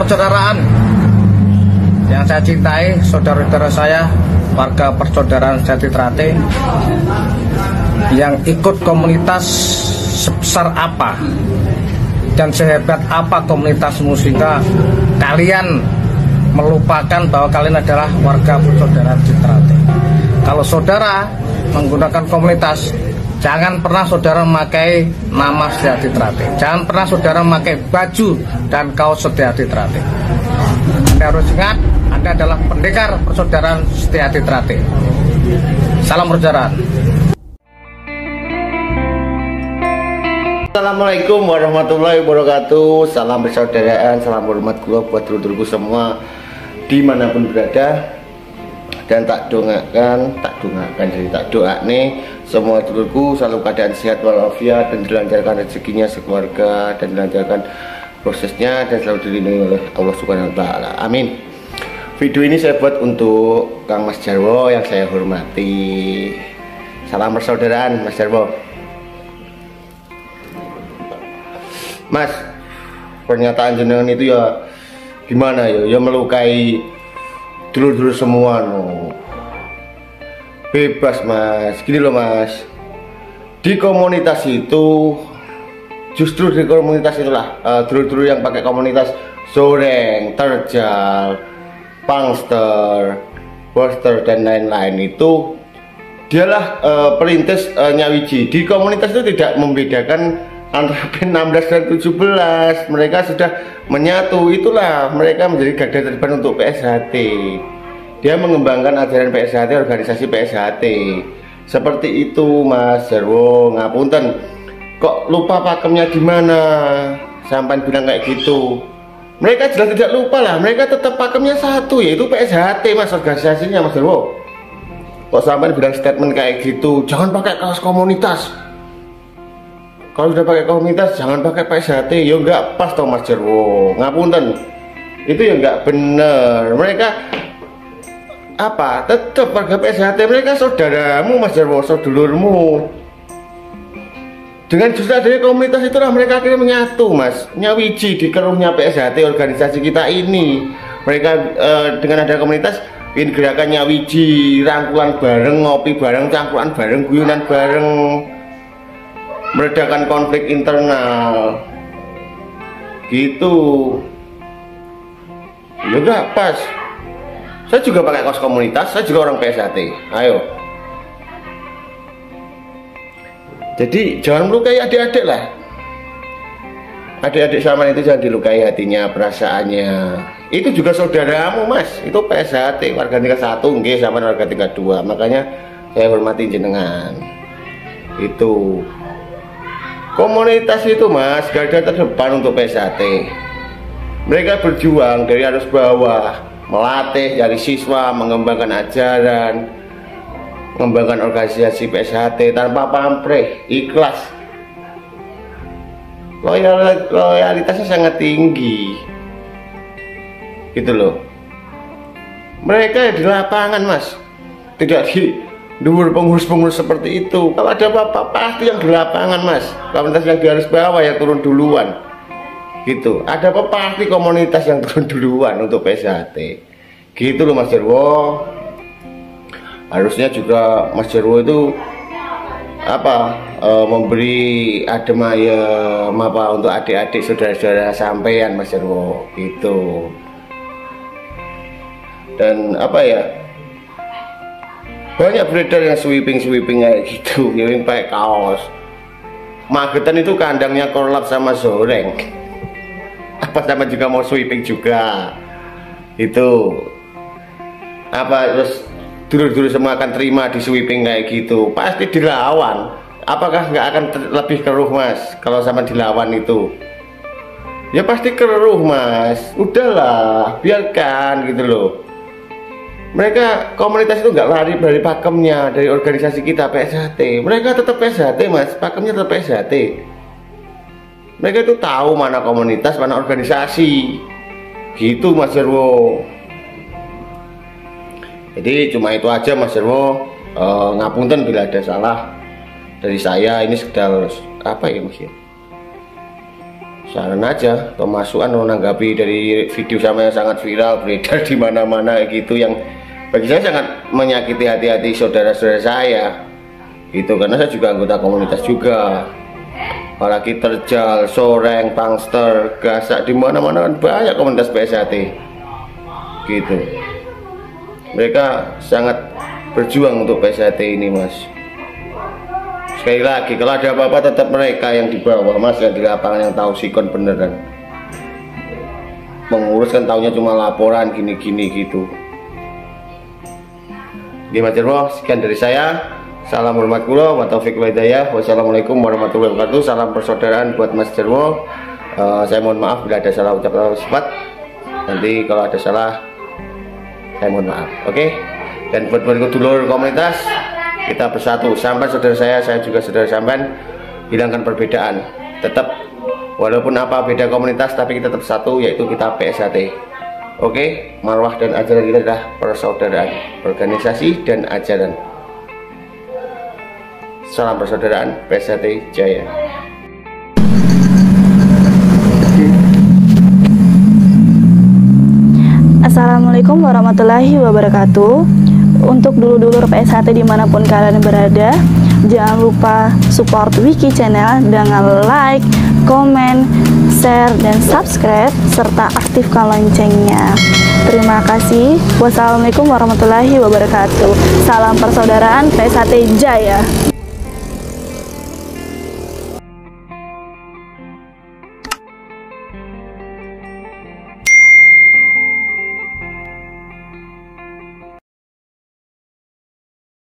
persaudaraan yang saya cintai, saudara-saudara saya, warga persaudaraan Sejati Trate yang ikut komunitas sebesar apa dan sehebat apa komunitasmu sehingga kalian melupakan bahwa kalian adalah warga persaudaraan Sejati Trate. Kalau saudara menggunakan komunitas, jangan pernah saudara memakai nama Sejati Trate. Jangan pernah saudara memakai baju dan kaos Sejati Trate. Anda harus ingat, Anda adalah pendekar persaudaraan Sejati Trate. Salam persaudaraan. Assalamualaikum warahmatullahi wabarakatuh. Salam persaudaraan, salam hormat gua buat dulur-dulurku semua dimanapun berada. Dan tak doa nih semua dulurku selalu keadaan sehat walafiat dan dilancarkan rezekinya sekeluarga dan dilancarkan prosesnya dan selalu dilindungi oleh Allah Subhanahu wa taala. Amin. Video ini saya buat untuk Kang Mas Jarwo yang saya hormati. Salam persaudaraan Mas Jarwo. Mas, pernyataan jenengan itu ya gimana ya? Ya melukai dulur-dulur semua no. Bebas Mas, gini loh Mas. Di komunitas itu, justru di komunitas itulah dulur-dulur yang pakai komunitas Zoreng, Terjal, Pangster, Worcester dan lain-lain itu dialah perintis Nyawiji. Di komunitas itu tidak membedakan antara 16 dan 17. Mereka sudah menyatu, itulah mereka menjadi garda terdepan untuk PSHT. Dia mengembangkan ajaran PSHT, organisasi PSHT. Seperti itu Mas Jarwo. Ngapunten, kok lupa pakemnya di mana? Sampai bilang kayak gitu. Mereka jelas tidak lupa lah, mereka tetap pakemnya satu, yaitu PSHT Mas, organisasinya Mas Jarwo. Kok sampai bilang statement kayak gitu, jangan pakai kaos komunitas. Kalau sudah pakai komunitas jangan pakai PSHT, ya enggak pas toh Mas Jarwo. Ngapunten, itu ya enggak bener. Mereka apa? Tetap warga PSHT, mereka saudaramu Mas Jarwo, saudulurmu. Dengan justru adanya komunitas itulah mereka akhirnya menyatu Mas. Nyawiji di keruhnya PSHT organisasi kita ini. Mereka dengan ada komunitas bikin gerakan Nyawiji, rangkulan bareng, ngopi bareng, cangkulan bareng, guyunan bareng, meredakan konflik internal gitu. Ya enggak pas. Saya juga pakai kaos komunitas, saya juga orang PSHT. Ayo. Jadi jangan melukai adik-adik lah. Adik-adik sama itu jangan dilukai hatinya, perasaannya. Itu juga saudaramu Mas. Itu PSHT, warga tingkat 1 nggih sama warga tingkat 2. Makanya saya hormati jenengan. Itu komunitas itu Mas, garda terdepan untuk PSHT. Mereka berjuang dari arus bawah, melatih dari siswa, mengembangkan ajaran, mengembangkan organisasi PSHT tanpa pamrih, ikhlas. Loyalitasnya sangat tinggi. Gitu loh. Mereka di lapangan Mas, tidak di dhuwur pengurus-pengurus seperti itu. Kalau ada apa-apa pasti yang di lapangan Mas. Komunitas yang di arus bawah yang turun duluan. Gitu. Ada apa pasti komunitas yang turun duluan untuk PSHT. Gitu loh Mas Jarwo. Harusnya juga Mas Jarwo itu apa memberi adem ayem apa untuk adik-adik saudara-saudara sampean Mas Jarwo. Gitu. Dan apa ya? Banyak beredar yang sweeping kayak gitu, yang pakai kaos. Magetan itu kandangnya korlap sama Zoreng. Apa sama juga mau sweeping juga? Itu apa terus dulur-dulur semua akan terima di sweeping kayak gitu? Pasti dilawan. Apakah nggak akan lebih keruh Mas kalau sama dilawan itu? Ya pasti keruh Mas. Udahlah, biarkan gitu loh. Mereka komunitas itu nggak lari dari pakemnya, dari organisasi kita PSHT. Mereka tetap PSHT Mas, pakemnya tetap PSHT. Mereka itu tahu mana komunitas, mana organisasi. Gitu Mas Jarwo. Jadi cuma itu aja Mas Jarwo. Ngapunten bila ada salah dari saya. Ini sekedar apa ya Mas ya? saran aja atau masukan menanggapi dari video sama yang sangat viral beredar di mana-mana gitu, yang bagi saya sangat menyakiti hati-hati saudara-saudara saya gitu, karena saya juga anggota komunitas juga. Apalagi Terjal, Soreng, Pangster, Gasak, di mana-mana kan banyak komunitas PSHT gitu. Mereka sangat berjuang untuk PSHT ini, Mas. Sekali lagi, kalau ada apa-apa tetap mereka yang di bawah, Mas, yang di lapangan yang tahu sikon beneran. Mengurus kan taunya cuma laporan gini-gini gitu. Oke, Mas Jarwo, sekian dari saya. Salam hormat kula wa taufiq wal hidayah. Wassalamualaikum warahmatullahi wabarakatuh. Salam persaudaraan buat Mas Jarwo. Saya mohon maaf bila ada salah ucap atau sifat. Nanti kalau ada salah, saya mohon maaf. Oke. Dan buat dulur komunitas, kita bersatu. Sampai saudara saya juga saudara sampean. Hilangkan perbedaan. Tetap, walaupun apa beda komunitas, tapi kita tetap satu, yaitu kita PSHT. Oke, marwah dan ajaran kita adalah persaudaraan, organisasi dan ajaran. Salam persaudaraan, PSHT Jaya. Assalamualaikum warahmatullahi wabarakatuh. Untuk dulur-dulur PSHT dimanapun kalian berada, jangan lupa support Wiki Channel dengan like, komen, share, dan subscribe, serta aktifkan loncengnya. Terima kasih. Wassalamualaikum warahmatullahi wabarakatuh. Salam persaudaraan, PSHT Jaya.